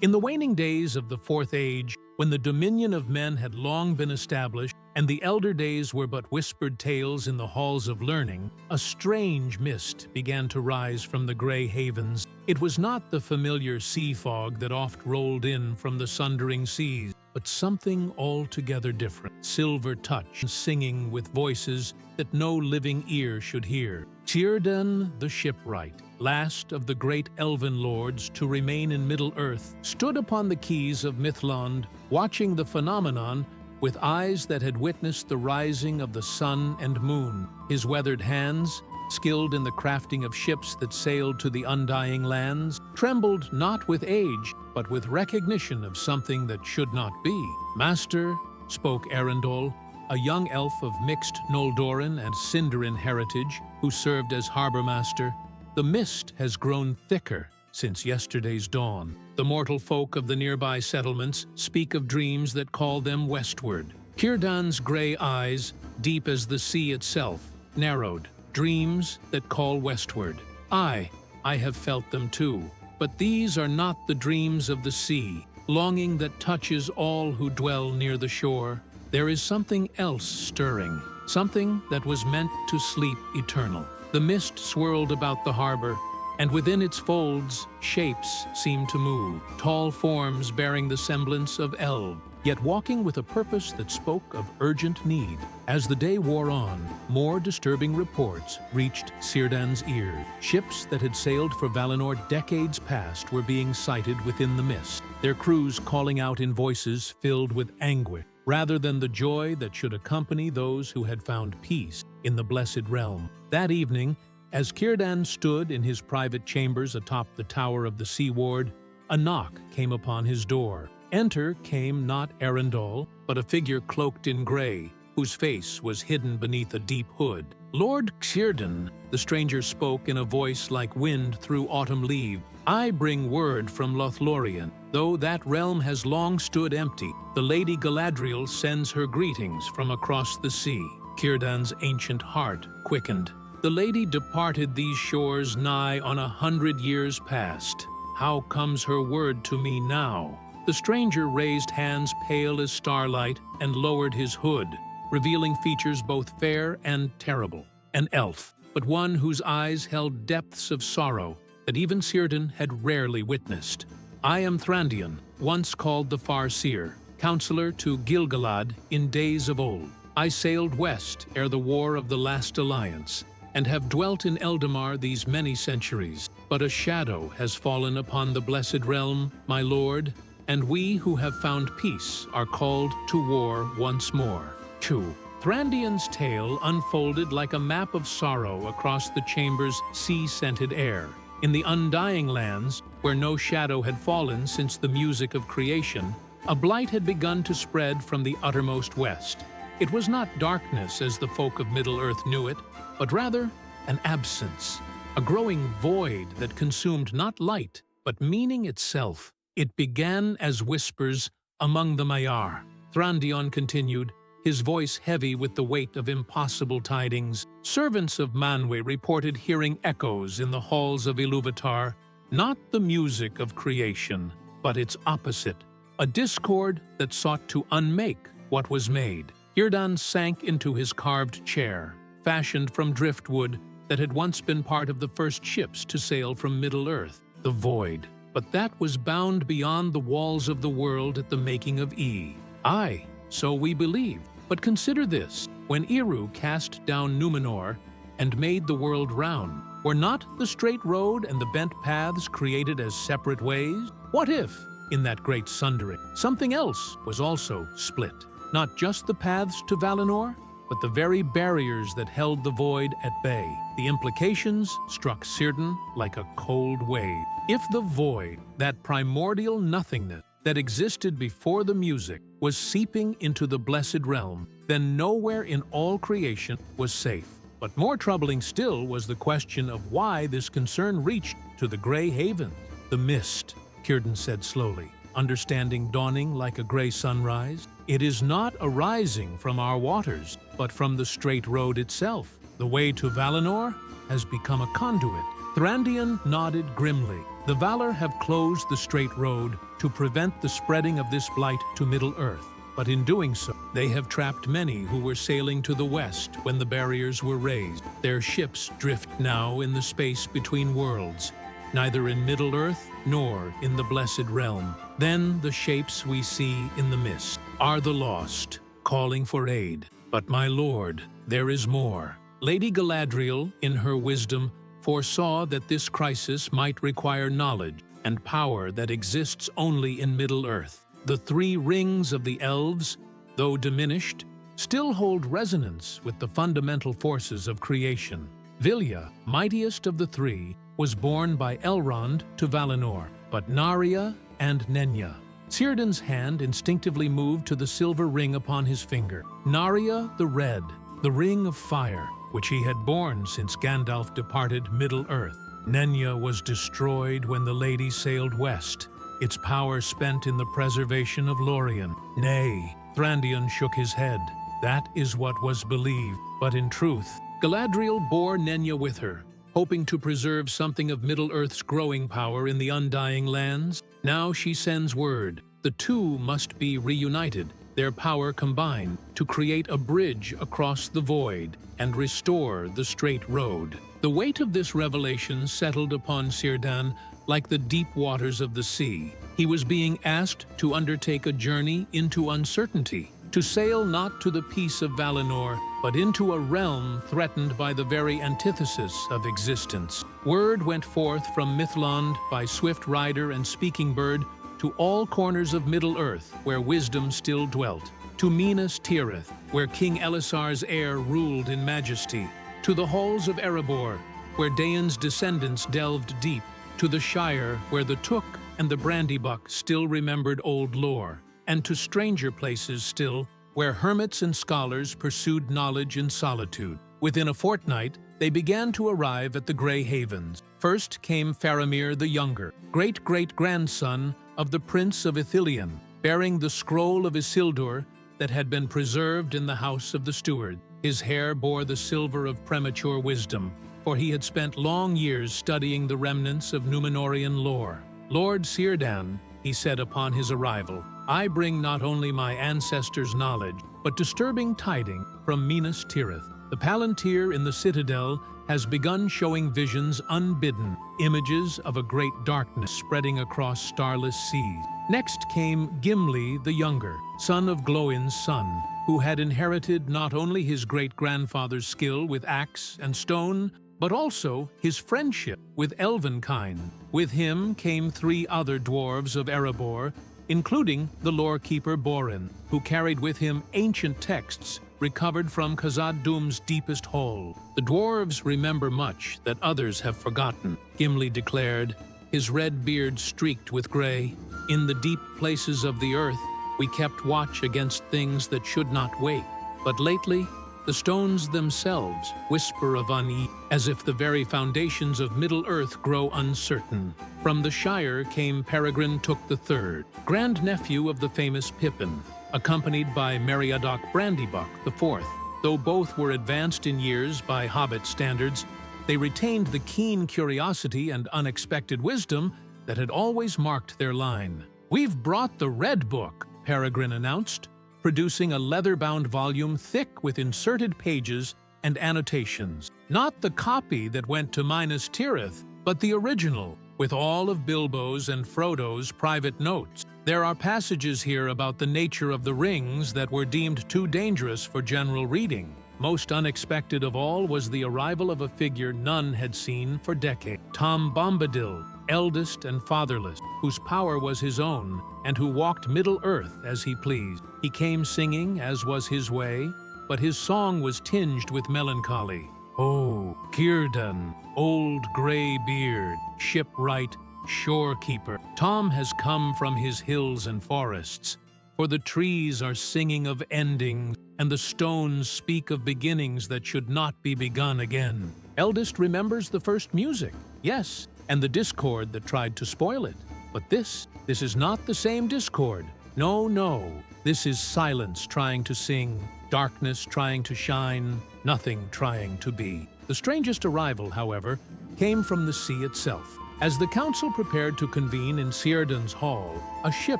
In the waning days of the Fourth Age, when the dominion of men had long been established, and the elder days were but whispered tales in the halls of learning, a strange mist began to rise from the grey havens. It was not the familiar sea fog that oft rolled in from the sundering seas, but something altogether different, silver touch, singing with voices that no living ear should hear. Círdan the shipwright, last of the great elven lords to remain in Middle-earth, stood upon the quays of Mithlond, watching the phenomenon with eyes that had witnessed the rising of the sun and moon. His weathered hands, skilled in the crafting of ships that sailed to the undying lands, trembled not with age, but with recognition of something that should not be. "Master," spoke Arundel, a young elf of mixed Noldoran and Sindarin heritage, who served as harbor master, "the mist has grown thicker since yesterday's dawn. The mortal folk of the nearby settlements speak of dreams that call them westward." Círdan's grey eyes, deep as the sea itself, narrowed. "Dreams that call westward. I have felt them too. But these are not the dreams of the sea, longing that touches all who dwell near the shore. There is something else stirring, something that was meant to sleep eternal." The mist swirled about the harbor, and within its folds, shapes seemed to move, tall forms bearing the semblance of elves, yet walking with a purpose that spoke of urgent need. As the day wore on, more disturbing reports reached Círdan's ears. Ships that had sailed for Valinor decades past were being sighted within the mist, their crews calling out in voices filled with anguish, rather than the joy that should accompany those who had found peace in the blessed realm. That evening, as Círdan stood in his private chambers atop the tower of the Sea Ward, a knock came upon his door. Enter came not Arundel, but a figure cloaked in grey, whose face was hidden beneath a deep hood. "Lord Círdan," the stranger spoke in a voice like wind through autumn leaves, "I bring word from Lothlorien. Though that realm has long stood empty, the Lady Galadriel sends her greetings from across the sea." Círdan's ancient heart quickened. "The lady departed these shores nigh on 100 years past. How comes her word to me now?" The stranger raised hands pale as starlight and lowered his hood, revealing features both fair and terrible. An elf, but one whose eyes held depths of sorrow that even Círdan had rarely witnessed. "I am Thrandion, once called the Farseer, counselor to Gil-galad in days of old. I sailed west ere the War of the Last Alliance, and have dwelt in Eldamar these many centuries. But a shadow has fallen upon the blessed realm, my lord, and we who have found peace are called to war once more." 2. Thrandian's tale unfolded like a map of sorrow across the chamber's sea-scented air. In the undying lands, where no shadow had fallen since the music of creation, a blight had begun to spread from the uttermost west. It was not darkness as the folk of Middle-earth knew it, but rather an absence, a growing void that consumed not light, but meaning itself. It began as whispers among the Maiar. Thrandion continued, his voice heavy with the weight of impossible tidings. "Servants of Manwë reported hearing echoes in the halls of Ilúvatar, not the music of creation, but its opposite, a discord that sought to unmake what was made." Círdan sank into his carved chair, fashioned from driftwood that had once been part of the first ships to sail from Middle-earth. The void. But that was bound beyond the walls of the world at the making of E. Aye, so we believe. But consider this, when Eru cast down Númenor and made the world round, were not the straight road and the bent paths created as separate ways? What if, in that great sundering, something else was also split? Not just the paths to Valinor, but the very barriers that held the void at bay. The implications struck Círdan like a cold wave. If the void, that primordial nothingness that existed before the music, was seeping into the blessed realm, then nowhere in all creation was safe. But more troubling still was the question of why this concern reached to the Grey Haven. "The mist," Círdan said slowly, understanding dawning like a grey sunrise. "It is not arising from our waters, but from the straight road itself. The way to Valinor has become a conduit, Thrandion nodded grimly. The Valar have closed the Straight Road to prevent the spreading of this blight to Middle-earth. But in doing so, they have trapped many who were sailing to the west when the barriers were raised. Their ships drift now in the space between worlds, neither in Middle-earth nor in the Blessed Realm. Then the shapes we see in the mist are the lost, calling for aid. But my lord, there is more. Lady Galadriel, in her wisdom, foresaw that this crisis might require knowledge and power that exists only in Middle-earth. The three rings of the elves, though diminished, still hold resonance with the fundamental forces of creation. Vilya, mightiest of the three, was born by Elrond to Valinor, but Narya and Nenya. Círdan's hand instinctively moved to the silver ring upon his finger. Narya the Red, the Ring of Fire, which he had borne since Gandalf departed Middle-earth. Nenya was destroyed when the lady sailed west, its power spent in the preservation of Lorien. Nay, Thrandion shook his head. That is what was believed, but in truth, Galadriel bore Nenya with her, hoping to preserve something of Middle-earth's growing power in the Undying Lands. Now she sends word. The two must be reunited, their power combined, to create a bridge across the void and restore the Straight Road. The weight of this revelation settled upon Círdan like the deep waters of the sea. He was being asked to undertake a journey into uncertainty, to sail not to the peace of Valinor, but into a realm threatened by the very antithesis of existence. Word went forth from Mithlond by swift rider and speaking bird to all corners of Middle-earth where wisdom still dwelt, to Minas Tirith, where King Elisar's heir ruled in majesty, to the halls of Erebor, where Daeon's descendants delved deep, to the Shire, where the Took and the Brandybuck still remembered old lore, and to stranger places still, where hermits and scholars pursued knowledge in solitude. Within a fortnight, they began to arrive at the Grey Havens. First came Faramir the Younger, great-great-grandson of the Prince of Ithilien, bearing the scroll of Isildur that had been preserved in the House of the Steward. His hair bore the silver of premature wisdom, for he had spent long years studying the remnants of Númenórean lore. "Lord Círdan," he said upon his arrival, "I bring not only my ancestors' knowledge, but disturbing tidings from Minas Tirith. The Palantir in the citadel has begun showing visions unbidden, images of a great darkness spreading across starless seas." Next came Gimli the Younger, son of Glóin's son, who had inherited not only his great-grandfather's skill with axe and stone, but also his friendship with elvenkind. With him came three other dwarves of Erebor, including the lore-keeper Borin, who carried with him ancient texts recovered from Khazad-dûm's deepest hole. "The dwarves remember much that others have forgotten," Gimli declared, his red beard streaked with gray. "In the deep places of the earth, we kept watch against things that should not wake. But lately, the stones themselves whisper of unease, as if the very foundations of Middle-earth grow uncertain." From the Shire came Peregrine Took III, grandnephew of the famous Pippin, accompanied by Meriadoc Brandybuck IV. Though both were advanced in years by Hobbit standards, they retained the keen curiosity and unexpected wisdom that had always marked their line. "We've brought the Red Book," Peregrine announced, producing a leather-bound volume thick with inserted pages and annotations. Not the copy that went to Minas Tirith, but the original, with all of Bilbo's and Frodo's private notes. There are passages here about the nature of the rings that were deemed too dangerous for general reading. Most unexpected of all was the arrival of a figure none had seen for decades. Tom Bombadil, eldest and fatherless, whose power was his own, and who walked Middle-earth as he pleased. He came singing, as was his way, but his song was tinged with melancholy. "Oh, Círdan, old gray beard, shipwright, shorekeeper, Tom has come from his hills and forests, for the trees are singing of endings, and the stones speak of beginnings that should not be begun again. Eldest remembers the first music, yes, and the discord that tried to spoil it. But this is not the same discord. No, no, this is silence trying to sing, darkness trying to shine, nothing trying to be." The strangest arrival, however, came from the sea itself. As the council prepared to convene in Círdan's hall, a ship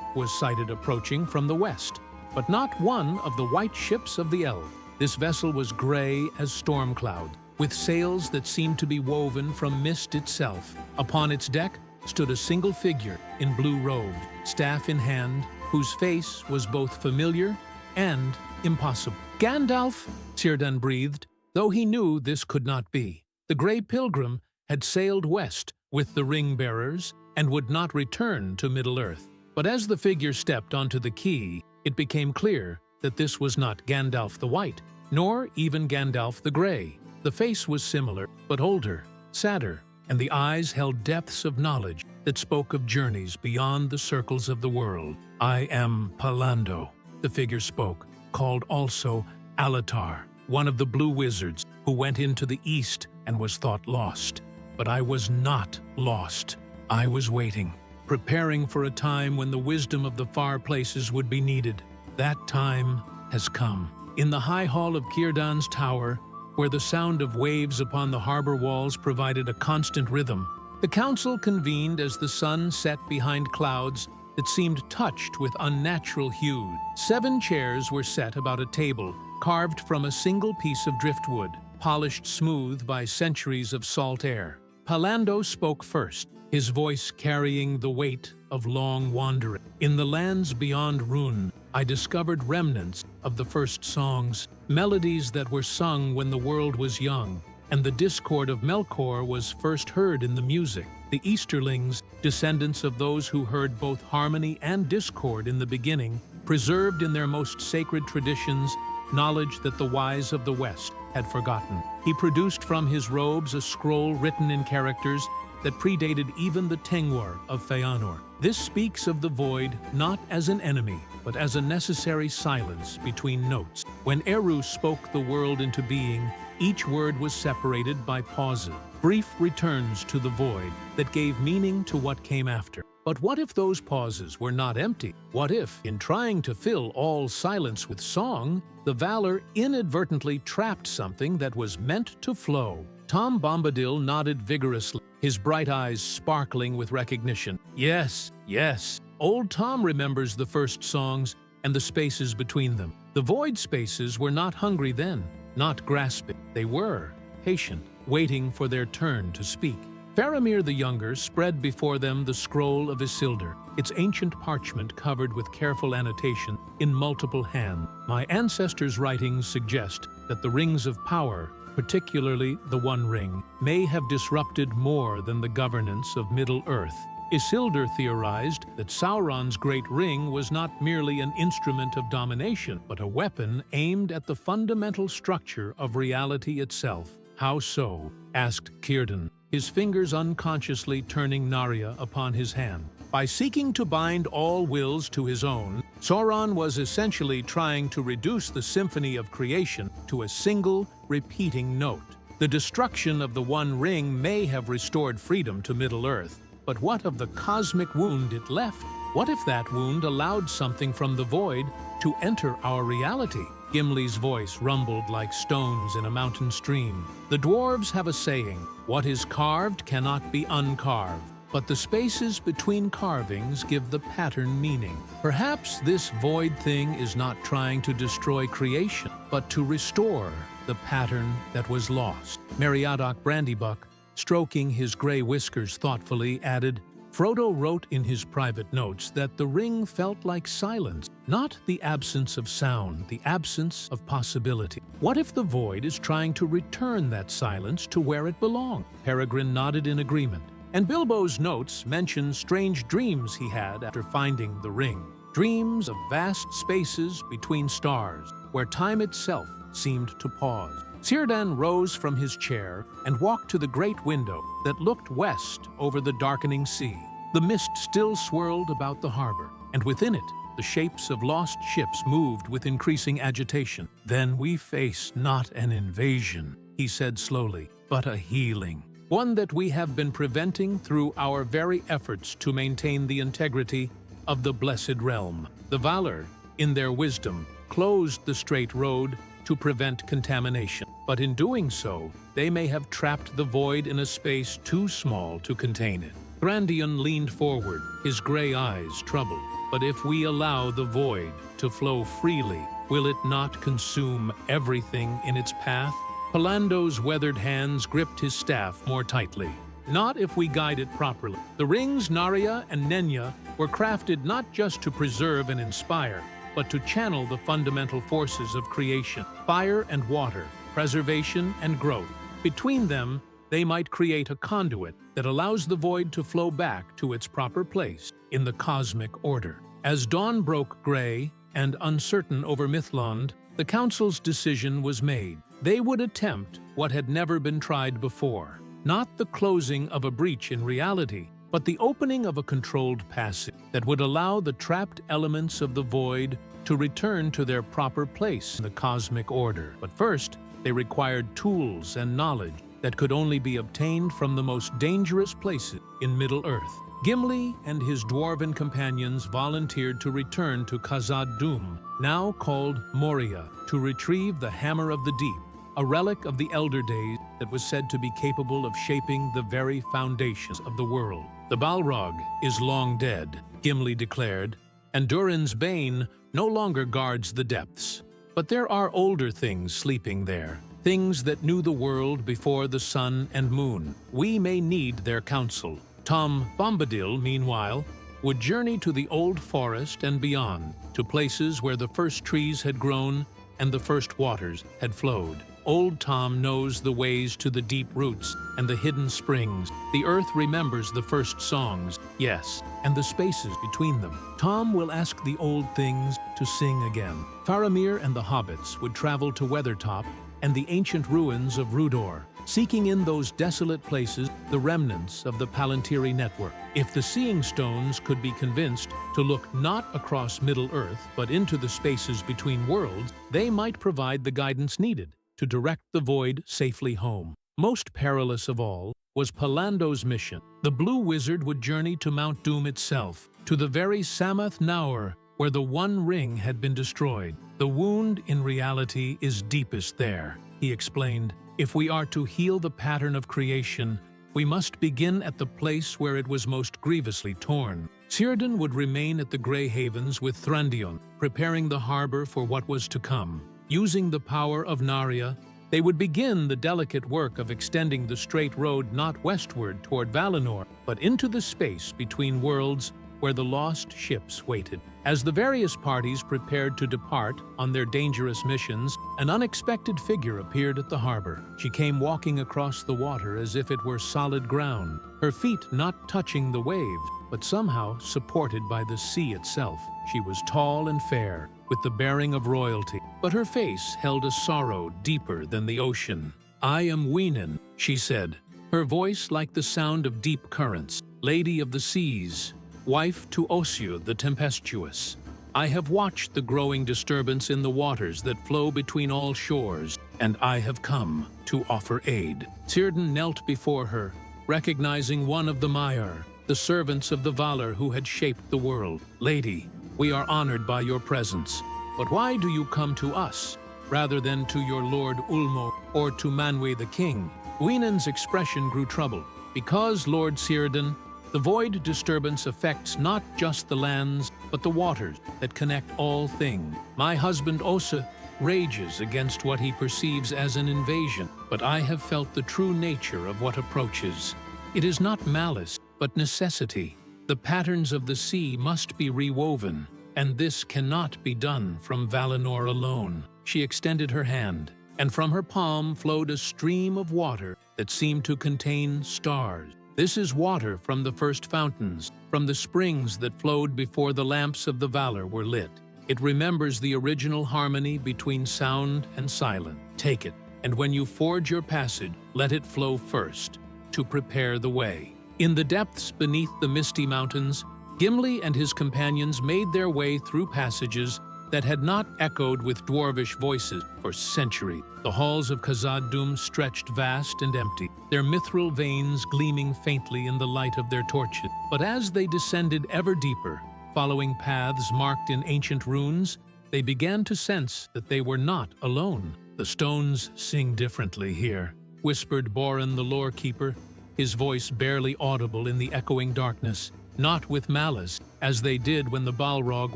was sighted approaching from the west, but not one of the white ships of the Eld. This vessel was gray as storm cloud, with sails that seemed to be woven from mist itself. Upon its deck stood a single figure in blue robe, staff in hand, whose face was both familiar and impossible. Gandalf, Círdan breathed, though he knew this could not be. The Grey Pilgrim had sailed west with the ring-bearers and would not return to Middle-earth. But as the figure stepped onto the quay, it became clear that this was not Gandalf the White, nor even Gandalf the Grey. The face was similar, but older, sadder, and the eyes held depths of knowledge that spoke of journeys beyond the circles of the world. "I am Pallando," the figure spoke, called also Alatar, one of the blue wizards who went into the east and was thought lost. But I was not lost. I was waiting, preparing for a time when the wisdom of the far places would be needed. That time has come. In the high hall of Círdan's tower, where the sound of waves upon the harbor walls provided a constant rhythm, the council convened as the sun set behind clouds that seemed touched with unnatural hues. 7 chairs were set about a table, carved from a single piece of driftwood, polished smooth by centuries of salt air. Pallando spoke first, his voice carrying the weight of long wandering. "In the lands beyond Rhûn, I discovered remnants of the first songs, melodies that were sung when the world was young, and the discord of Melkor was first heard in the music. The Easterlings, descendants of those who heard both harmony and discord in the beginning, preserved in their most sacred traditions knowledge that the wise of the West had forgotten. He produced from his robes a scroll written in characters that predated even the Tengwar of Feanor. This speaks of the void not as an enemy, but as a necessary silence between notes. When Eru spoke the world into being, each word was separated by pauses, brief returns to the void that gave meaning to what came after. But what if those pauses were not empty? What if, in trying to fill all silence with song, the Valar inadvertently trapped something that was meant to flow? Tom Bombadil nodded vigorously, his bright eyes sparkling with recognition. Yes, yes. Old Tom remembers the first songs and the spaces between them. The void spaces were not hungry then, not grasping. They were patient, waiting for their turn to speak. Faramir the Younger spread before them the scroll of Isildur, its ancient parchment covered with careful annotation in multiple hands. My ancestors' writings suggest that the rings of power, particularly the One Ring, may have disrupted more than the governance of Middle-earth. Isildur theorized that Sauron's Great Ring was not merely an instrument of domination, but a weapon aimed at the fundamental structure of reality itself. "How so?" asked Círdan, his fingers unconsciously turning Narya upon his hand. By seeking to bind all wills to his own, Sauron was essentially trying to reduce the symphony of creation to a single, repeating note. The destruction of the One Ring may have restored freedom to Middle-earth, but what of the cosmic wound it left? What if that wound allowed something from the void to enter our reality? Gimli's voice rumbled like stones in a mountain stream. The dwarves have a saying, "What is carved cannot be uncarved." But the spaces between carvings give the pattern meaning. Perhaps this void thing is not trying to destroy creation, but to restore the pattern that was lost. Meriadoc Brandybuck, stroking his gray whiskers thoughtfully, added, "Frodo wrote in his private notes that the ring felt like silence, not the absence of sound, the absence of possibility. What if the void is trying to return that silence to where it belonged?" Peregrine nodded in agreement. And Bilbo's notes mention strange dreams he had after finding the ring. Dreams of vast spaces between stars, where time itself seemed to pause. Círdan rose from his chair and walked to the great window that looked west over the darkening sea. The mist still swirled about the harbor, and within it, the shapes of lost ships moved with increasing agitation. "Then we face not an invasion," he said slowly, "but a healing. One that we have been preventing through our very efforts to maintain the integrity of the Blessed Realm." The Valar, in their wisdom, closed the straight road to prevent contamination. But in doing so, they may have trapped the void in a space too small to contain it. Thrandion leaned forward, his gray eyes troubled. But if we allow the void to flow freely, will it not consume everything in its path? Palando's weathered hands gripped his staff more tightly. Not if we guide it properly. The rings Narya and Nenya were crafted not just to preserve and inspire, but to channel the fundamental forces of creation, fire and water, preservation and growth. Between them, they might create a conduit that allows the void to flow back to its proper place in the cosmic order. As dawn broke gray and uncertain over Mithlond, the Council's decision was made. They would attempt what had never been tried before. Not the closing of a breach in reality, but the opening of a controlled passage that would allow the trapped elements of the void to return to their proper place in the cosmic order. But first, they required tools and knowledge that could only be obtained from the most dangerous places in Middle-earth. Gimli and his dwarven companions volunteered to return to Khazad-dûm, now called Moria, to retrieve the Hammer of the Deep, a relic of the Elder Days that was said to be capable of shaping the very foundations of the world. The Balrog is long dead, Gimli declared, and Durin's Bane no longer guards the depths. But there are older things sleeping there, things that knew the world before the sun and moon. We may need their counsel. Tom Bombadil, meanwhile, would journey to the old forest and beyond, to places where the first trees had grown and the first waters had flowed. Old Tom knows the ways to the deep roots and the hidden springs. The earth remembers the first songs, yes, and the spaces between them. Tom will ask the old things to sing again. Faramir and the hobbits would travel to Weathertop and the ancient ruins of Rudor, seeking in those desolate places the remnants of the Palantiri network. If the Seeing Stones could be convinced to look not across Middle-earth but into the spaces between worlds, they might provide the guidance needed to direct the void safely home. Most perilous of all was Palando's mission. The Blue Wizard would journey to Mount Doom itself, to the very Samath Naur where the One Ring had been destroyed. The wound, in reality, is deepest there, he explained. If we are to heal the pattern of creation, we must begin at the place where it was most grievously torn. Círdan would remain at the Grey Havens with Thrandion, preparing the harbor for what was to come. Using the power of Narya, they would begin the delicate work of extending the straight road not westward toward Valinor, but into the space between worlds where the lost ships waited. As the various parties prepared to depart on their dangerous missions, an unexpected figure appeared at the harbor. She came walking across the water as if it were solid ground, her feet not touching the waves, but somehow supported by the sea itself. She was tall and fair, with the bearing of royalty, but her face held a sorrow deeper than the ocean. "I am Wenan," she said, her voice like the sound of deep currents. "Lady of the seas, wife to Ossiu the tempestuous. I have watched the growing disturbance in the waters that flow between all shores, and I have come to offer aid." Círdan knelt before her, recognizing one of the Maiar, the servants of the Valar who had shaped the world. "Lady, we are honored by your presence, but why do you come to us, rather than to your lord Ulmo or to Manwë the king?" Wenan's expression grew troubled. "Because, Lord Círdan, the void disturbance affects not just the lands, but the waters that connect all things. My husband Ossa rages against what he perceives as an invasion, but I have felt the true nature of what approaches. It is not malice, but necessity. The patterns of the sea must be rewoven, and this cannot be done from Valinor alone." She extended her hand, and from her palm flowed a stream of water that seemed to contain stars. "This is water from the first fountains, from the springs that flowed before the lamps of the Valar were lit. It remembers the original harmony between sound and silence. Take it, and when you forge your passage, let it flow first, to prepare the way." In the depths beneath the misty mountains, Gimli and his companions made their way through passages that had not echoed with dwarvish voices for centuries. The halls of Khazad-dûm stretched vast and empty, their mithril veins gleaming faintly in the light of their torches. But as they descended ever deeper, following paths marked in ancient runes, they began to sense that they were not alone. "The stones sing differently here," whispered Boran the lore-keeper, his voice barely audible in the echoing darkness, not with malice, as they did when the Balrog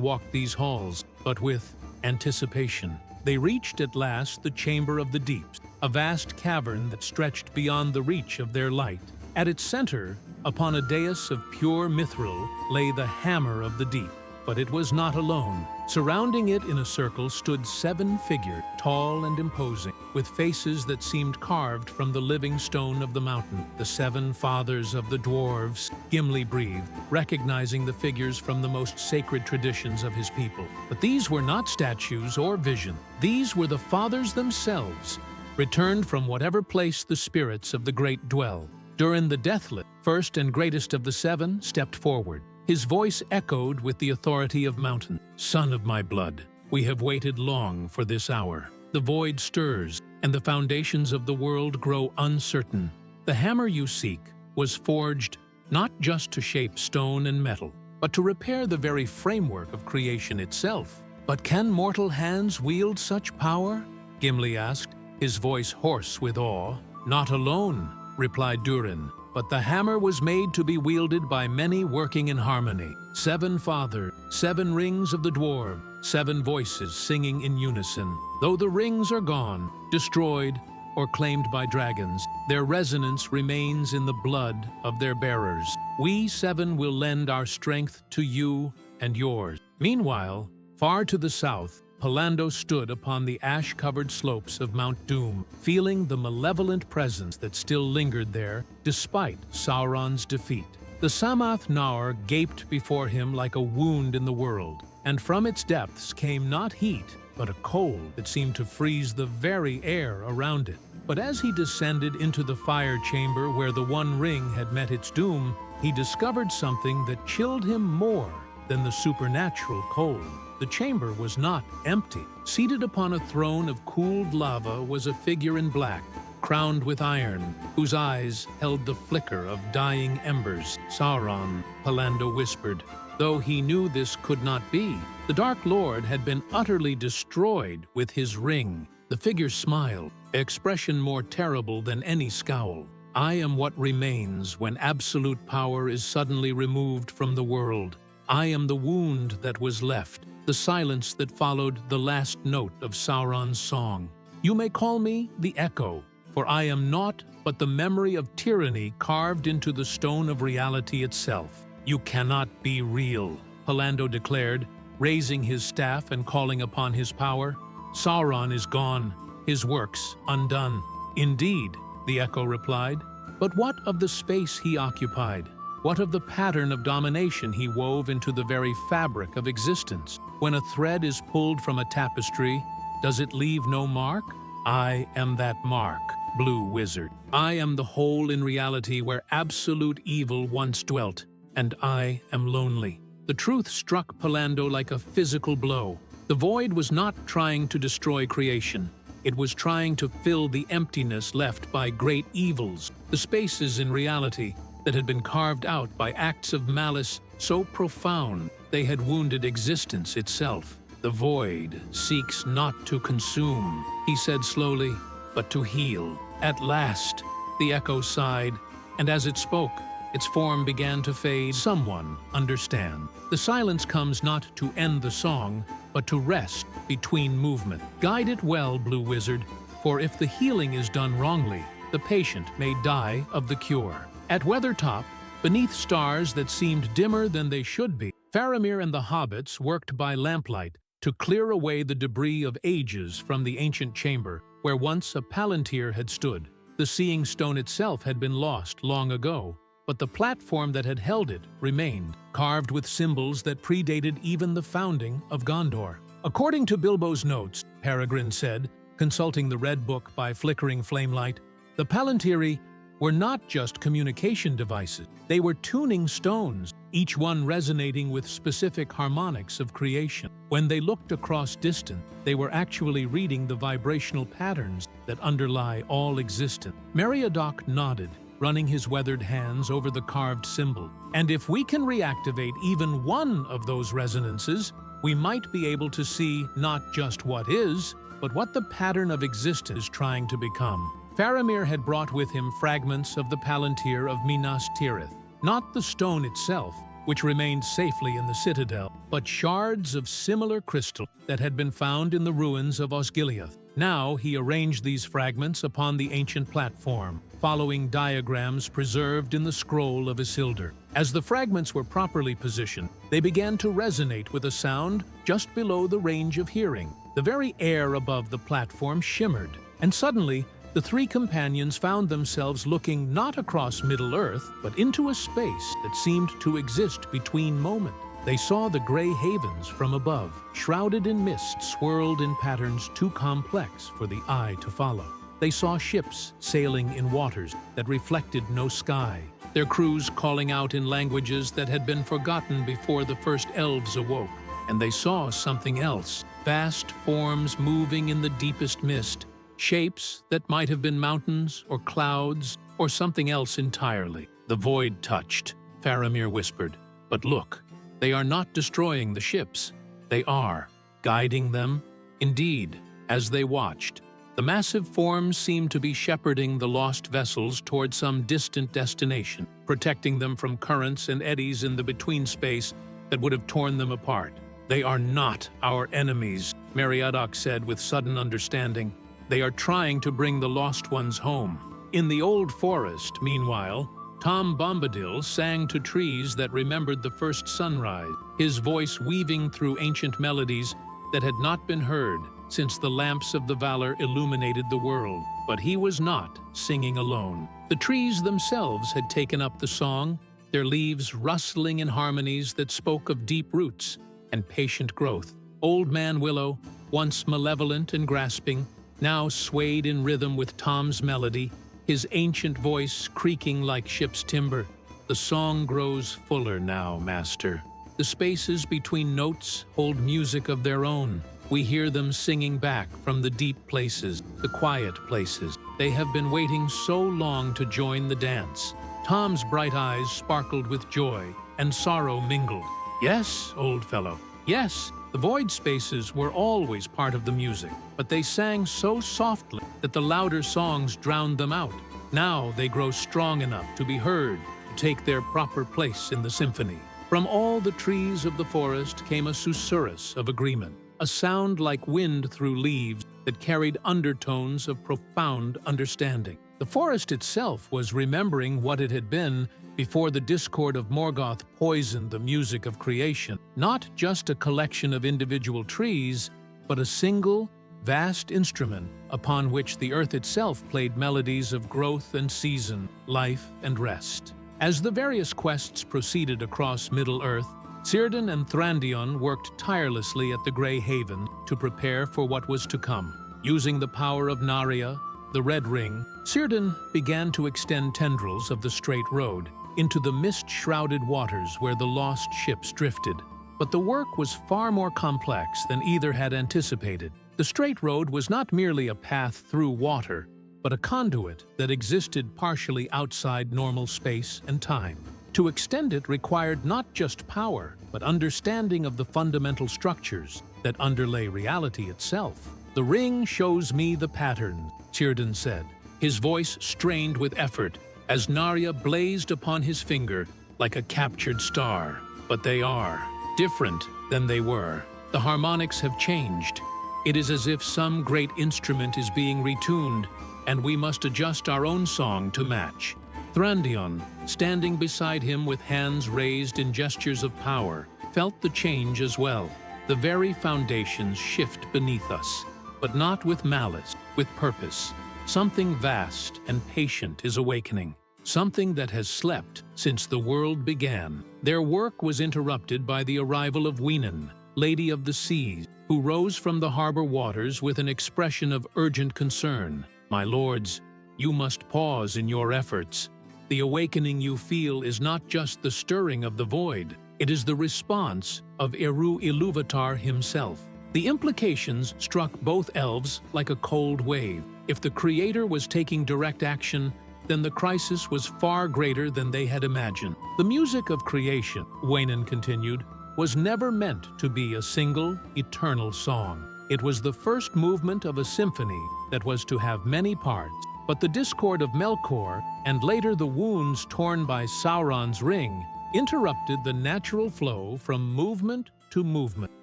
walked these halls, but with anticipation. They reached at last the Chamber of the Deeps, a vast cavern that stretched beyond the reach of their light. At its center, upon a dais of pure mithril, lay the Hammer of the Deep. But it was not alone. Surrounding it in a circle stood 7 figures, tall and imposing, with faces that seemed carved from the living stone of the mountain. The 7 fathers of the dwarves, Gimli breathed, recognizing the figures from the most sacred traditions of his people. But these were not statues or vision. These were the fathers themselves, returned from whatever place the spirits of the great dwell. Durin the Deathlit, first and greatest of the 7, stepped forward. His voice echoed with the authority of mountain. "Son of my blood, we have waited long for this hour. The void stirs, and the foundations of the world grow uncertain. The hammer you seek was forged not just to shape stone and metal, but to repair the very framework of creation itself. But can mortal hands wield such power?" Gimli asked, his voice hoarse with awe. "Not alone," replied Durin. "But the hammer was made to be wielded by many working in harmony. 7 fathers, 7 rings of the dwarf, 7 voices singing in unison. Though the rings are gone, destroyed, or claimed by dragons, their resonance remains in the blood of their bearers. We 7 will lend our strength to you and yours." Meanwhile, far to the south, Pallando stood upon the ash-covered slopes of Mount Doom, feeling the malevolent presence that still lingered there despite Sauron's defeat. The Samath Naur gaped before him like a wound in the world, and from its depths came not heat, but a cold that seemed to freeze the very air around it. But as he descended into the fire chamber where the One Ring had met its doom, he discovered something that chilled him more than the supernatural cold. The chamber was not empty. Seated upon a throne of cooled lava was a figure in black, crowned with iron, whose eyes held the flicker of dying embers. "Sauron," Pallando whispered, though he knew this could not be. The Dark Lord had been utterly destroyed with his ring. The figure smiled, expression more terrible than any scowl. "I am what remains when absolute power is suddenly removed from the world. I am the wound that was left, the silence that followed the last note of Sauron's song. You may call me the Echo, for I am naught but the memory of tyranny carved into the stone of reality itself. You cannot be real," Pallando declared, raising his staff and calling upon his power. "Sauron is gone, his works undone." "Indeed," the Echo replied, "but what of the space he occupied? What of the pattern of domination he wove into the very fabric of existence? When a thread is pulled from a tapestry, does it leave no mark? I am that mark, Blue Wizard. I am the hole in reality where absolute evil once dwelt, and I am lonely." The truth struck Pallando like a physical blow. The void was not trying to destroy creation. It was trying to fill the emptiness left by great evils, the spaces in reality that had been carved out by acts of malice so profound they had wounded existence itself. "The void seeks not to consume," he said slowly, "but to heal." "At last," the Echo sighed, and as it spoke, its form began to fade. "Someone understand. The silence comes not to end the song, but to rest between movement. Guide it well, Blue Wizard, for if the healing is done wrongly, the patient may die of the cure." At Weathertop, beneath stars that seemed dimmer than they should be, Faramir and the hobbits worked by lamplight to clear away the debris of ages from the ancient chamber where once a Palantir had stood. The Seeing Stone itself had been lost long ago, but the platform that had held it remained, carved with symbols that predated even the founding of Gondor. According to Bilbo's notes, Peregrine said, consulting the Red Book by flickering flamelight, the Palantiri were not just communication devices. They were tuning stones, each one resonating with specific harmonics of creation. When they looked across distance, they were actually reading the vibrational patterns that underlie all existence. Meriadoc nodded, running his weathered hands over the carved symbol. "And if we can reactivate even one of those resonances, we might be able to see not just what is, but what the pattern of existence is trying to become. Faramir had brought with him fragments of the Palantir of Minas Tirith, not the stone itself, which remained safely in the citadel, but shards of similar crystal that had been found in the ruins of Osgiliath. Now he arranged these fragments upon the ancient platform, following diagrams preserved in the scroll of Isildur. As the fragments were properly positioned, they began to resonate with a sound just below the range of hearing. The very air above the platform shimmered, and suddenly the three companions found themselves looking not across Middle-earth, but into a space that seemed to exist between moments. They saw the Grey Havens from above, shrouded in mist, swirled in patterns too complex for the eye to follow. They saw ships sailing in waters that reflected no sky, their crews calling out in languages that had been forgotten before the first elves awoke. And they saw something else, vast forms moving in the deepest mist, shapes that might have been mountains or clouds or something else entirely. The void touched, Faramir whispered. But look, they are not destroying the ships. They are guiding them. Indeed, as they watched, the massive forms seemed to be shepherding the lost vessels toward some distant destination, protecting them from currents and eddies in the between space that would have torn them apart. They are not our enemies, Meriadoc said with sudden understanding. They are trying to bring the lost ones home. In the old forest, meanwhile, Tom Bombadil sang to trees that remembered the first sunrise, his voice weaving through ancient melodies that had not been heard since the lamps of the Valar illuminated the world. But he was not singing alone. The trees themselves had taken up the song, their leaves rustling in harmonies that spoke of deep roots and patient growth. Old Man Willow, once malevolent and grasping, now swayed in rhythm with Tom's melody, his ancient voice creaking like ship's timber. The song grows fuller now, Master. The spaces between notes hold music of their own. We hear them singing back from the deep places, the quiet places. They have been waiting so long to join the dance. Tom's bright eyes sparkled with joy, and sorrow mingled. Yes, old fellow, yes. The void spaces were always part of the music, but they sang so softly that the louder songs drowned them out. Now they grow strong enough to be heard, to take their proper place in the symphony. From all the trees of the forest came a susurrus of agreement, a sound like wind through leaves that carried undertones of profound understanding. The forest itself was remembering what it had been before the discord of Morgoth poisoned the music of creation, not just a collection of individual trees, but a single, vast instrument upon which the earth itself played melodies of growth and season, life and rest. As the various quests proceeded across Middle-earth, Círdan and Thrandion worked tirelessly at the Grey Haven to prepare for what was to come. Using the power of Narya, the Red Ring, Círdan began to extend tendrils of the Straight Road into the mist-shrouded waters where the lost ships drifted. But the work was far more complex than either had anticipated. The Straight Road was not merely a path through water, but a conduit that existed partially outside normal space and time. To extend it required not just power, but understanding of the fundamental structures that underlay reality itself. The ring shows me the pattern, Círdan said, his voice strained with effort as Narya blazed upon his finger like a captured star. But they are different than they were. The harmonics have changed. It is as if some great instrument is being retuned, and we must adjust our own song to match. Thrandion, standing beside him with hands raised in gestures of power, felt the change as well. The very foundations shift beneath us, but not with malice, with purpose. Something vast and patient is awakening, something that has slept since the world began. Their work was interrupted by the arrival of Wenan, Lady of the Seas, who rose from the harbor waters with an expression of urgent concern. My lords, you must pause in your efforts. The awakening you feel is not just the stirring of the void, it is the response of Eru Ilúvatar himself. The implications struck both elves like a cold wave. If the Creator was taking direct action, then the crisis was far greater than they had imagined. The music of creation, Wenan continued, was never meant to be a single, eternal song. It was the first movement of a symphony that was to have many parts, but the discord of Melkor, and later the wounds torn by Sauron's ring, interrupted the natural flow from movement to movement.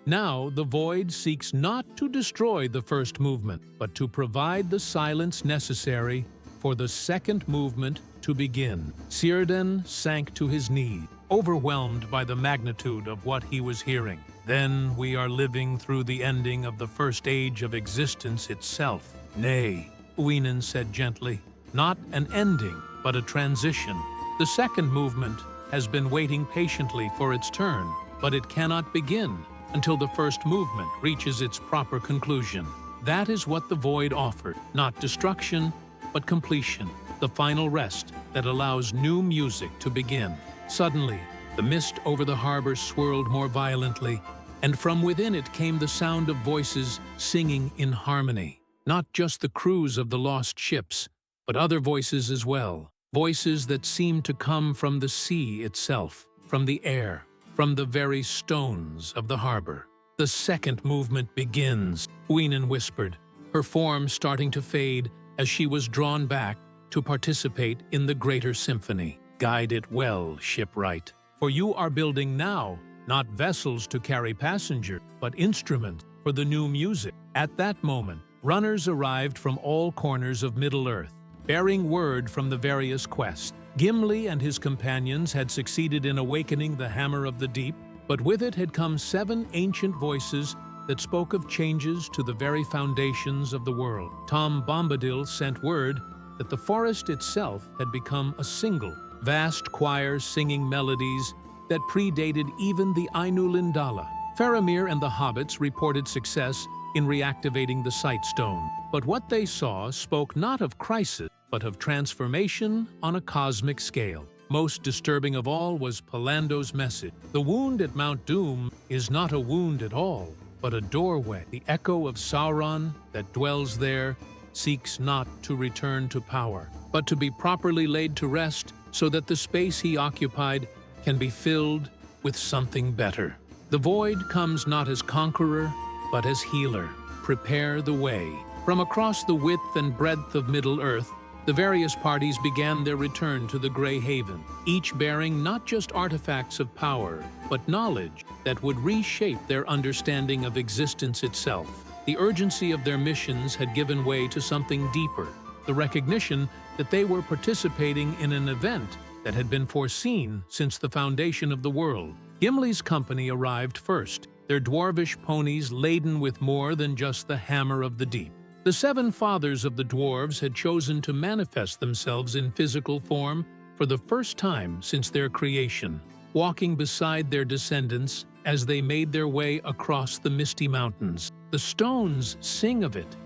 Now the void seeks not to destroy the first movement, but to provide the silence necessary for the second movement to begin. Círdan sank to his knees, overwhelmed by the magnitude of what he was hearing. Then we are living through the ending of the first age of existence itself. Nay, Uinen said gently, not an ending, but a transition. The second movement has been waiting patiently for its turn, but it cannot begin until the first movement reaches its proper conclusion. That is what the void offered, not destruction, but completion, the final rest that allows new music to begin. Suddenly, the mist over the harbor swirled more violently, and from within it came the sound of voices singing in harmony. Not just the crews of the lost ships, but other voices as well. Voices that seemed to come from the sea itself, from the air, from the very stones of the harbor. The second movement begins, Uinen whispered, her form starting to fade as she was drawn back to participate in the greater symphony. Guide it well, shipwright, for you are building now not vessels to carry passengers, but instruments for the new music. At that moment, runners arrived from all corners of Middle-earth, bearing word from the various quests. Gimli and his companions had succeeded in awakening the Hammer of the Deep, but with it had come 7 ancient voices that spoke of changes to the very foundations of the world. Tom Bombadil sent word that the forest itself had become a single, vast choir singing melodies that predated even the Ainulindala. Faramir and the hobbits reported success in reactivating the Sight Stone, but what they saw spoke not of crisis, but of transformation on a cosmic scale. Most disturbing of all was Palando's message. The wound at Mount Doom is not a wound at all, but a doorway. The echo of Sauron that dwells there seeks not to return to power, but to be properly laid to rest so that the space he occupied can be filled with something better. The void comes not as conqueror, but as healer. Prepare the way. From across the width and breadth of Middle-earth, the various parties began their return to the Grey Haven, each bearing not just artifacts of power, but knowledge that would reshape their understanding of existence itself. The urgency of their missions had given way to something deeper, the recognition that they were participating in an event that had been foreseen since the foundation of the world. Gimli's company arrived first, their dwarvish ponies laden with more than just the Hammer of the Deep. The 7 fathers of the dwarves had chosen to manifest themselves in physical form for the first time since their creation, walking beside their descendants as they made their way across the misty mountains. The stones sing of it.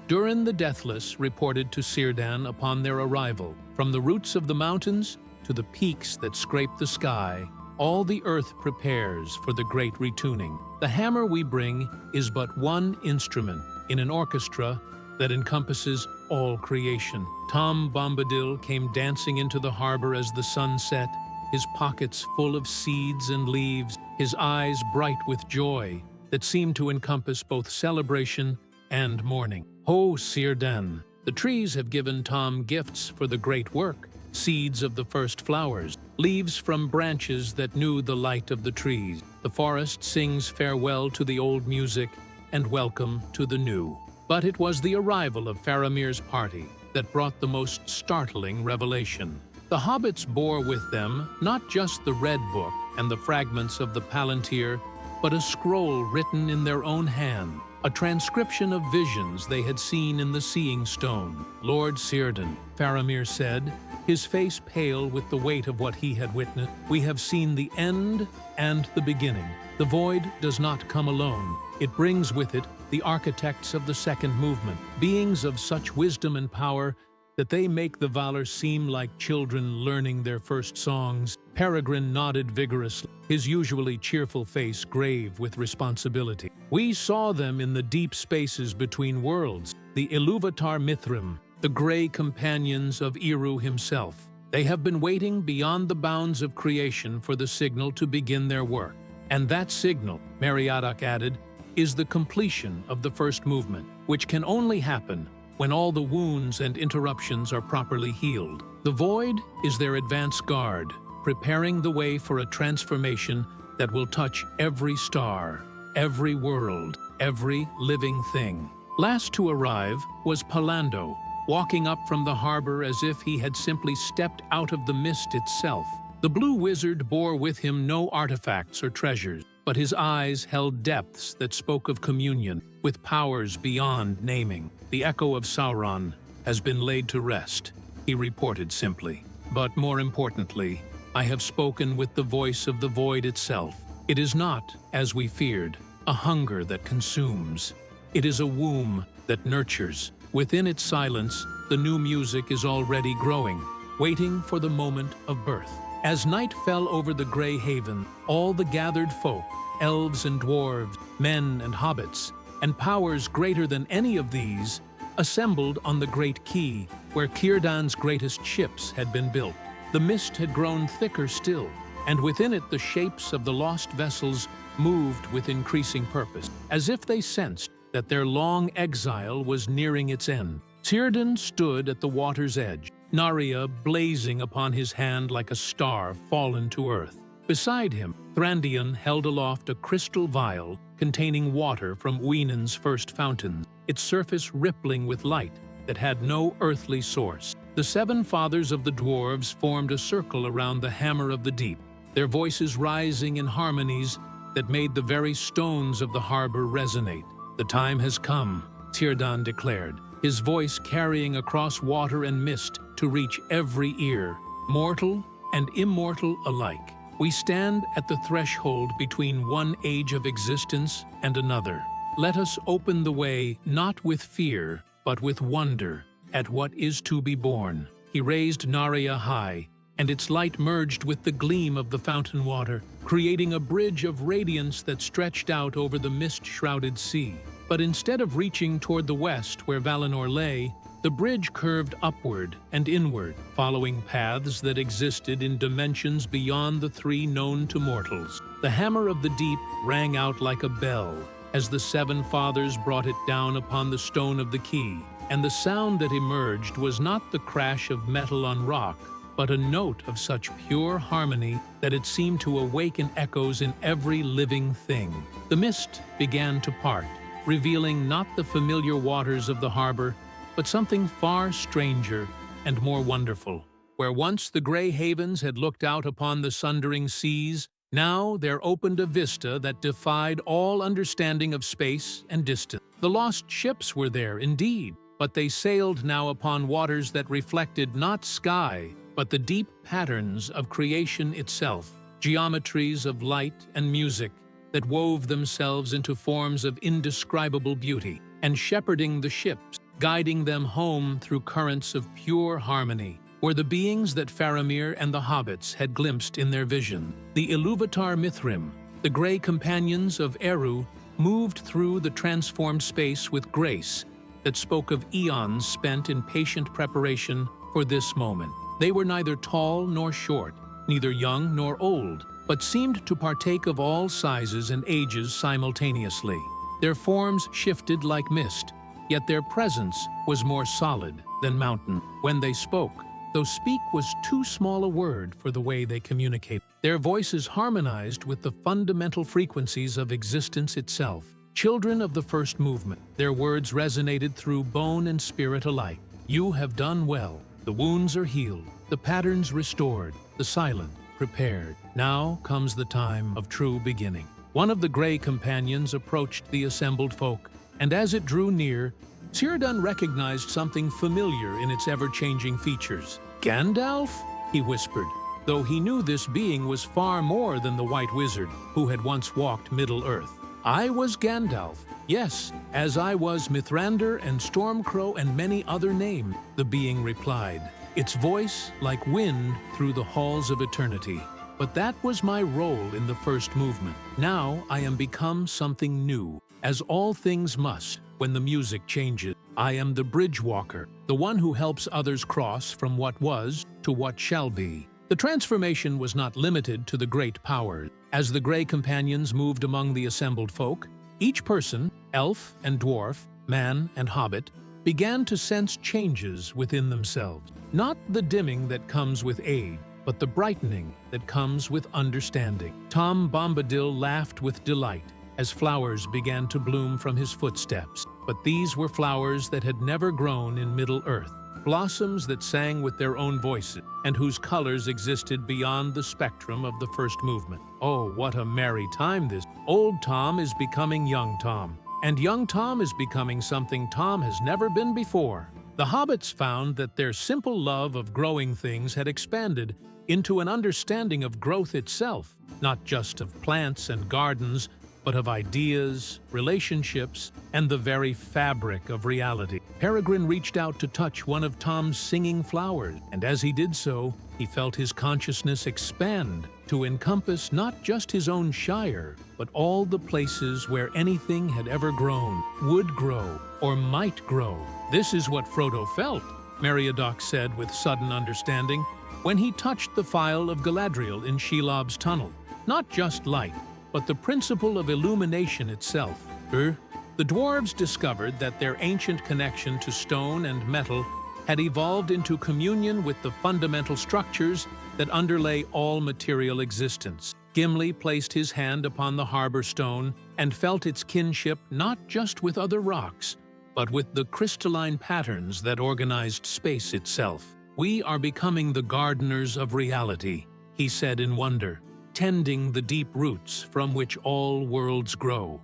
Durin the Deathless reported to Círdan upon their arrival. From the roots of the mountains to the peaks that scrape the sky, all the earth prepares for the great retuning. The hammer we bring is but one instrument in an orchestra that encompasses all creation. Tom Bombadil came dancing into the harbor as the sun set, his pockets full of seeds and leaves, his eyes bright with joy that seemed to encompass both celebration and mourning. Ho, Círdan! The trees have given Tom gifts for the great work, seeds of the first flowers, leaves from branches that knew the light of the trees. The forest sings farewell to the old music and welcome to the new. But it was the arrival of Faramir's party that brought the most startling revelation. The hobbits bore with them not just the Red Book and the fragments of the Palantir, but a scroll written in their own hand, a transcription of visions they had seen in the Seeing Stone. Lord Círdan, Faramir said, his face pale with the weight of what he had witnessed, we have seen the end and the beginning. The void does not come alone. It brings with it the architects of the second movement, beings of such wisdom and power that they make the Valar seem like children learning their first songs. Peregrine nodded vigorously, his usually cheerful face grave with responsibility. We saw them in the deep spaces between worlds, the Ilúvatar Mithrim, the grey companions of Eru himself. They have been waiting beyond the bounds of creation for the signal to begin their work. And that signal, Meriadoc added, is the completion of the first movement, which can only happen when all the wounds and interruptions are properly healed. The void is their advance guard, preparing the way for a transformation that will touch every star, every world, every living thing. Last to arrive was Pallando, walking up from the harbor as if he had simply stepped out of the mist itself. The blue wizard bore with him no artifacts or treasures, but his eyes held depths that spoke of communion with powers beyond naming. The echo of Sauron has been laid to rest, he reported simply. But more importantly, I have spoken with the voice of the void itself. It is not, as we feared, a hunger that consumes. It is a womb that nurtures. Within its silence, the new music is already growing, waiting for the moment of birth. As night fell over the Grey Haven, all the gathered folk, elves and dwarves, men and hobbits, and powers greater than any of these, assembled on the Great Quay, where Círdan's greatest ships had been built. The mist had grown thicker still, and within it the shapes of the lost vessels moved with increasing purpose, as if they sensed that their long exile was nearing its end. Círdan stood at the water's edge, Narya blazing upon his hand like a star fallen to earth. Beside him, Thranduil held aloft a crystal vial containing water from Uinen's first fountains, its surface rippling with light that had no earthly source. The seven fathers of the dwarves formed a circle around the Hammer of the Deep, their voices rising in harmonies that made the very stones of the harbor resonate. "The time has come," Círdan declared, his voice carrying across water and mist to reach every ear, mortal and immortal alike. "We stand at the threshold between one age of existence and another. Let us open the way not with fear, but with wonder at what is to be born." He raised Narya high, and its light merged with the gleam of the fountain water, creating a bridge of radiance that stretched out over the mist-shrouded sea. But instead of reaching toward the west where Valinor lay, the bridge curved upward and inward, following paths that existed in dimensions beyond the three known to mortals. The Hammer of the Deep rang out like a bell as the seven fathers brought it down upon the stone of the quay, and the sound that emerged was not the crash of metal on rock, but a note of such pure harmony that it seemed to awaken echoes in every living thing. The mist began to part, revealing not the familiar waters of the harbor, but something far stranger and more wonderful. Where once the Grey Havens had looked out upon the sundering seas, now there opened a vista that defied all understanding of space and distance. The lost ships were there indeed, but they sailed now upon waters that reflected not sky, but the deep patterns of creation itself, geometries of light and music that wove themselves into forms of indescribable beauty, and shepherding the ships, guiding them home through currents of pure harmony, were the beings that Faramir and the hobbits had glimpsed in their vision. The Ilúvatar Mithrim, the Grey Companions of Eru, moved through the transformed space with grace that spoke of eons spent in patient preparation for this moment. They were neither tall nor short, neither young nor old, but seemed to partake of all sizes and ages simultaneously. Their forms shifted like mist, yet their presence was more solid than mountain. When they spoke, though speak was too small a word for the way they communicate, their voices harmonized with the fundamental frequencies of existence itself. Children of the first movement, their words resonated through bone and spirit alike. "You have done well. The wounds are healed, the patterns restored, the silent prepared. Now comes the time of true beginning." One of the Grey Companions approached the assembled folk, and as it drew near, Círdan recognized something familiar in its ever-changing features. "Gandalf?" he whispered, though he knew this being was far more than the White Wizard who had once walked Middle-earth. "I was Gandalf, yes, as I was Mithrandir and Stormcrow and many other names," the being replied, its voice like wind through the halls of eternity. "But that was my role in the first movement. Now I am become something new, as all things must when the music changes. I am the bridge walker, the one who helps others cross from what was to what shall be." The transformation was not limited to the great powers. As the Grey Companions moved among the assembled folk, Each person, elf and dwarf, man and hobbit, began to sense changes within themselves. Not the dimming that comes with age, but the brightening that comes with understanding. Tom Bombadil laughed with delight as flowers began to bloom from his footsteps. But these were flowers that had never grown in Middle-earth, blossoms that sang with their own voices and whose colors existed beyond the spectrum of the first movement. Oh, what a merry time this! Old Tom is becoming young Tom, and young Tom is becoming something Tom has never been before. The hobbits found that their simple love of growing things had expanded into an understanding of growth itself, not just of plants and gardens, but of ideas, relationships, and the very fabric of reality. Peregrine reached out to touch one of Tom's singing flowers, and as he did so, he felt his consciousness expand to encompass not just his own shire, but all the places where anything had ever grown, would grow, or might grow. This is what Frodo felt, Meriadoc said with sudden understanding, when he touched the phial of Galadriel in Shelob's tunnel. Not just light, but the principle of illumination itself. The dwarves discovered that their ancient connection to stone and metal had evolved into communion with the fundamental structures that underlay all material existence. Gimli placed his hand upon the harbor stone and felt its kinship not just with other rocks, but with the crystalline patterns that organized space itself. "We are becoming the gardeners of reality," he said in wonder, tending the deep roots from which all worlds grow.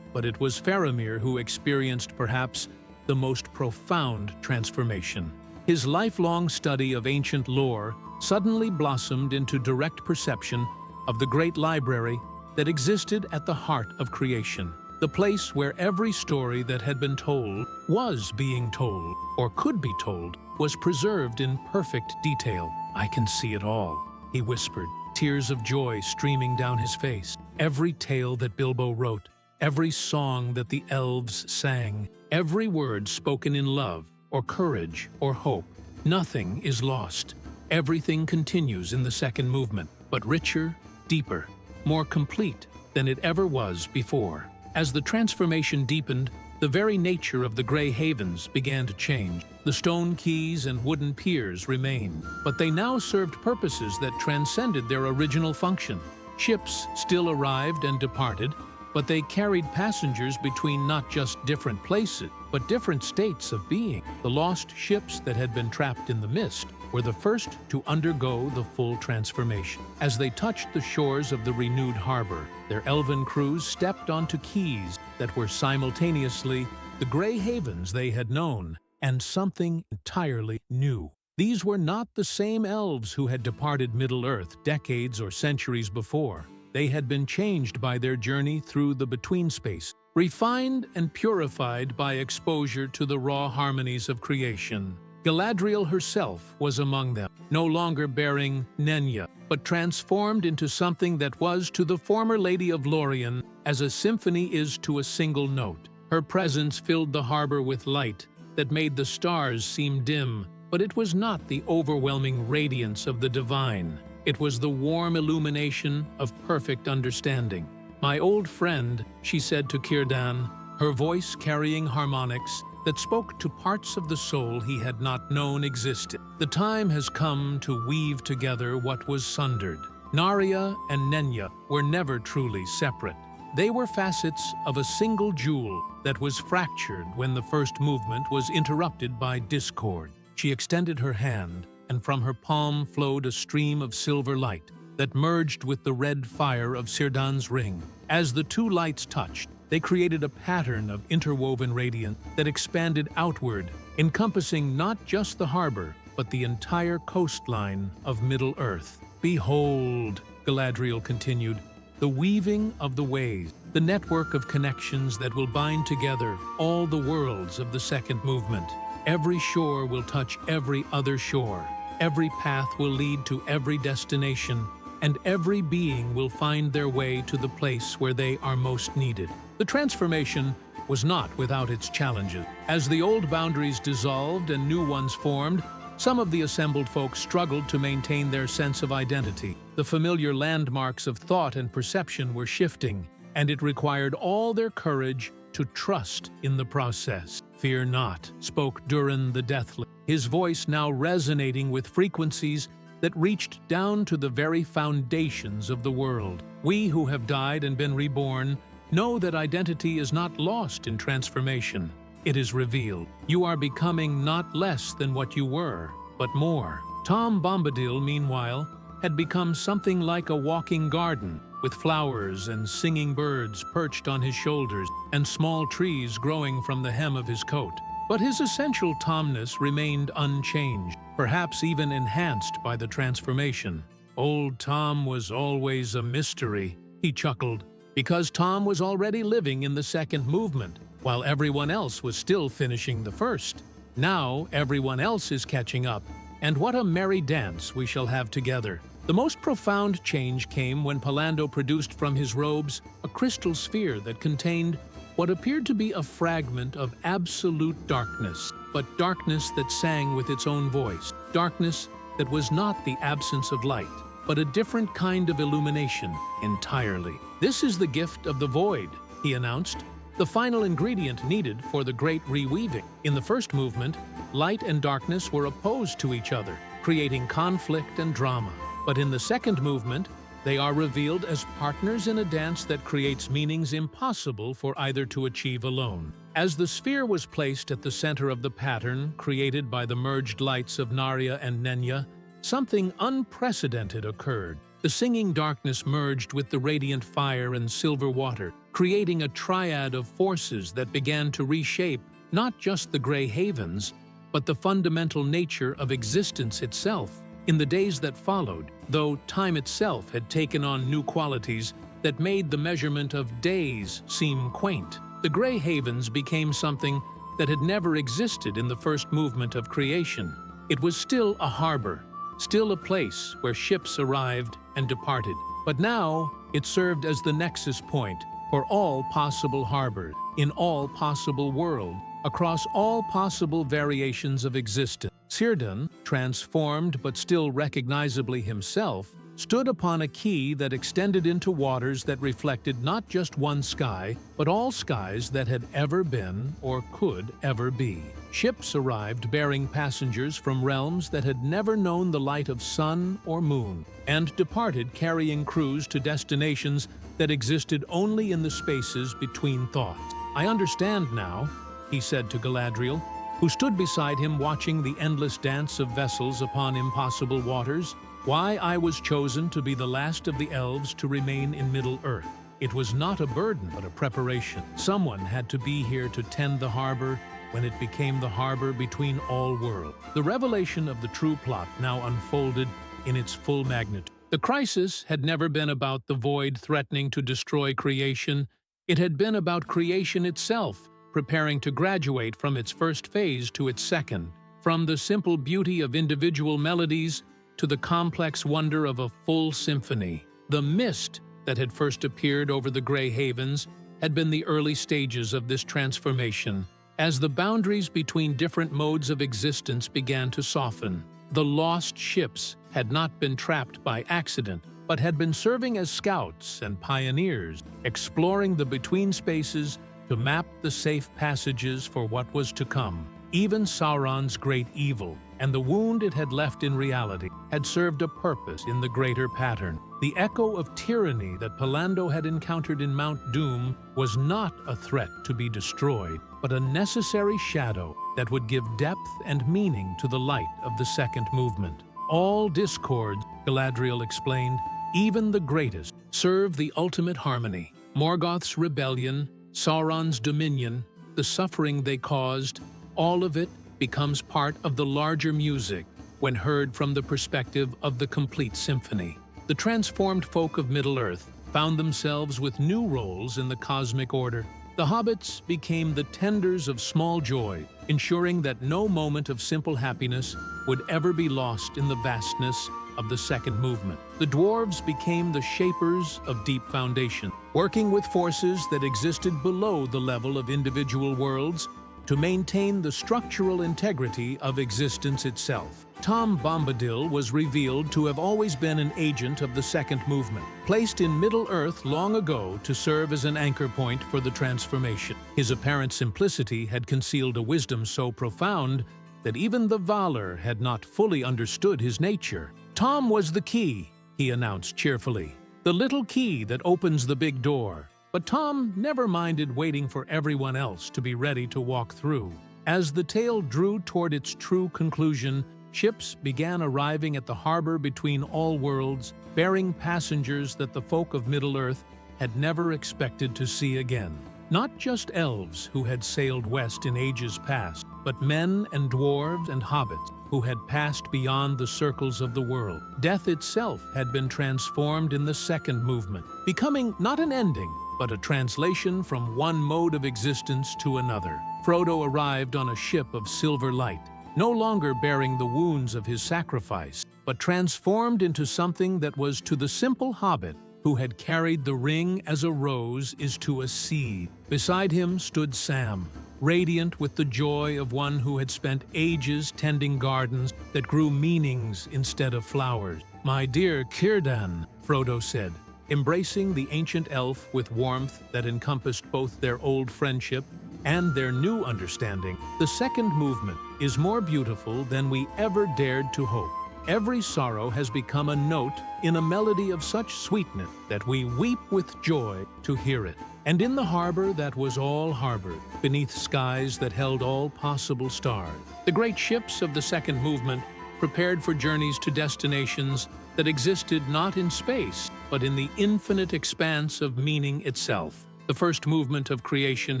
But it was Faramir who experienced perhaps the most profound transformation. His lifelong study of ancient lore suddenly blossomed into direct perception of the great library that existed at the heart of creation, the place where every story that had been told, was being told, or could be told, was preserved in perfect detail. "I can see it all," he whispered, tears of joy streaming down his face. Every tale that Bilbo wrote, every song that the elves sang, every word spoken in love, or courage, or hope. Nothing is lost. Everything continues in the second movement, but richer, deeper, more complete than it ever was before. As the transformation deepened, the very nature of the Grey Havens began to change. The stone quays and wooden piers remained, but they now served purposes that transcended their original function. Ships still arrived and departed, but they carried passengers between not just different places, but different states of being. The lost ships that had been trapped in the mist were the first to undergo the full transformation. As they touched the shores of the renewed harbor, their elven crews stepped onto quays that were simultaneously the Grey Havens they had known, and something entirely new. These were not the same elves who had departed Middle-earth decades or centuries before. They had been changed by their journey through the between space, refined and purified by exposure to the raw harmonies of creation. Galadriel herself was among them, no longer bearing Nenya, but transformed into something that was to the former Lady of Lorien as a symphony is to a single note. Her presence filled the harbor with light that made the stars seem dim, but it was not the overwhelming radiance of the divine. It was the warm illumination of perfect understanding. "My old friend," she said to Círdan, her voice carrying harmonics that spoke to parts of the soul he had not known existed. "The time has come to weave together what was sundered." Narya and Nenya were never truly separate. They were facets of a single jewel that was fractured when the first movement was interrupted by discord. She extended her hand, and from her palm flowed a stream of silver light that merged with the red fire of Círdan's ring. As the two lights touched, they created a pattern of interwoven radiance that expanded outward, encompassing not just the harbor, but the entire coastline of Middle-earth. "Behold," Galadriel continued, "the weaving of the ways, the network of connections that will bind together all the worlds of the second movement. Every shore will touch every other shore. Every path will lead to every destination, and every being will find their way to the place where they are most needed." The transformation was not without its challenges. As the old boundaries dissolved and new ones formed, some of the assembled folk struggled to maintain their sense of identity. The familiar landmarks of thought and perception were shifting, and it required all their courage to trust in the process. "Fear not," spoke Durin the Deathly, his voice now resonating with frequencies that reached down to the very foundations of the world. "We who have died and been reborn know that identity is not lost in transformation. It is revealed. You are becoming not less than what you were, but more." Tom Bombadil, meanwhile, had become something like a walking garden, with flowers and singing birds perched on his shoulders and small trees growing from the hem of his coat. But his essential Tomness remained unchanged, perhaps even enhanced by the transformation. "Old Tom was always a mystery," he chuckled, because Tom was already living in the second movement, while everyone else was still finishing the first. Now everyone else is catching up, and what a merry dance we shall have together. The most profound change came when Pallando produced from his robes a crystal sphere that contained what appeared to be a fragment of absolute darkness, but darkness that sang with its own voice, darkness that was not the absence of light, but a different kind of illumination entirely. "This is the gift of the void," he announced, the final ingredient needed for the great reweaving. In the first movement, light and darkness were opposed to each other, creating conflict and drama. But in the second movement, they are revealed as partners in a dance that creates meanings impossible for either to achieve alone. As the sphere was placed at the center of the pattern created by the merged lights of Narya and Nenya, something unprecedented occurred. The singing darkness merged with the radiant fire and silver water, creating a triad of forces that began to reshape not just the Grey Havens, but the fundamental nature of existence itself. In the days that followed, though time itself had taken on new qualities that made the measurement of days seem quaint, the Grey Havens became something that had never existed in the first movement of creation. It was still a harbor, still a place where ships arrived and departed, but now it served as the nexus point for all possible harbors, in all possible worlds, across all possible variations of existence. Círdan, transformed but still recognizably himself, stood upon a quay that extended into waters that reflected not just one sky, but all skies that had ever been or could ever be. Ships arrived bearing passengers from realms that had never known the light of sun or moon, and departed carrying crews to destinations that existed only in the spaces between thoughts. "I understand now," he said to Galadriel, who stood beside him watching the endless dance of vessels upon impossible waters, "why I was chosen to be the last of the elves to remain in Middle-earth. It was not a burden, but a preparation. Someone had to be here to tend the harbor when it became the harbor between all worlds." The revelation of the true plot now unfolded in its full magnitude. The crisis had never been about the void threatening to destroy creation. It had been about creation itself, preparing to graduate from its first phase to its second, from the simple beauty of individual melodies to the complex wonder of a full symphony. The mist that had first appeared over the Grey Havens had been the early stages of this transformation. As the boundaries between different modes of existence began to soften, the lost ships had not been trapped by accident, but had been serving as scouts and pioneers, exploring the between spaces to map the safe passages for what was to come. Even Sauron's great evil and the wound it had left in reality had served a purpose in the greater pattern. The echo of tyranny that Pallando had encountered in Mount Doom was not a threat to be destroyed, but a necessary shadow that would give depth and meaning to the light of the second movement. "All discords," Galadriel explained, "even the greatest, serve the ultimate harmony. Morgoth's rebellion, Sauron's dominion, the suffering they caused, all of it becomes part of the larger music when heard from the perspective of the complete symphony." The transformed folk of Middle-earth found themselves with new roles in the cosmic order. The hobbits became the tenders of small joy, ensuring that no moment of simple happiness would ever be lost in the vastness of the second movement. The dwarves became the shapers of deep foundation, working with forces that existed below the level of individual worlds to maintain the structural integrity of existence itself. Tom Bombadil was revealed to have always been an agent of the second movement, placed in Middle-earth long ago to serve as an anchor point for the transformation. His apparent simplicity had concealed a wisdom so profound that even the Valar had not fully understood his nature. "Tom was the key," he announced cheerfully. "The little key that opens the big door." But Tom never minded waiting for everyone else to be ready to walk through. As the tale drew toward its true conclusion, ships began arriving at the harbor between all worlds, bearing passengers that the folk of Middle-earth had never expected to see again. Not just elves who had sailed west in ages past, but men and dwarves and hobbits who had passed beyond the circles of the world. Death itself had been transformed in the second movement, becoming not an ending, but a translation from one mode of existence to another. Frodo arrived on a ship of silver light, no longer bearing the wounds of his sacrifice, but transformed into something that was to the simple hobbit who had carried the ring as a rose is to a seed. Beside him stood Sam, radiant with the joy of one who had spent ages tending gardens that grew meanings instead of flowers. "My dear Círdan," Frodo said, embracing the ancient elf with warmth that encompassed both their old friendship and their new understanding. "The second movement is more beautiful than we ever dared to hope. Every sorrow has become a note in a melody of such sweetness that we weep with joy to hear it. And in the harbor that was all harbored, beneath skies that held all possible stars, the great ships of the second movement prepared for journeys to destinations that existed not in space, but in the infinite expanse of meaning itself. The first movement of creation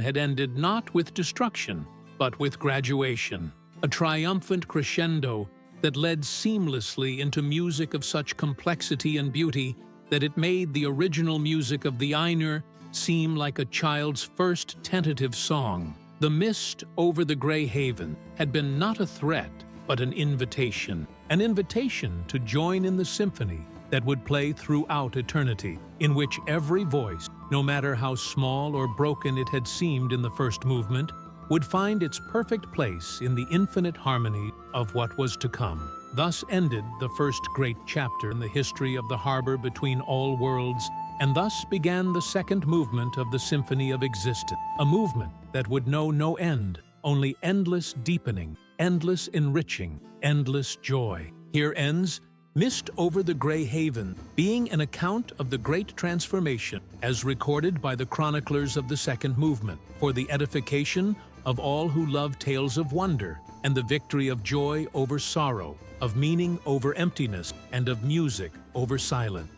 had ended not with destruction, but with graduation, a triumphant crescendo that led seamlessly into music of such complexity and beauty that it made the original music of the Ainur seem like a child's first tentative song. The mist over the Grey Haven had been not a threat, but an invitation to join in the symphony that would play throughout eternity, in which every voice, no matter how small or broken it had seemed in the first movement, would find its perfect place in the infinite harmony of what was to come. Thus ended the first great chapter in the history of the harbor between all worlds, and thus began the second movement of the Symphony of Existence, a movement that would know no end, only endless deepening, endless enriching, endless joy. Here ends Mist over the Grey Haven, being an account of the great transformation as recorded by the chroniclers of the second movement, for the edification of all who love tales of wonder and the victory of joy over sorrow, of meaning over emptiness, and of music over silence.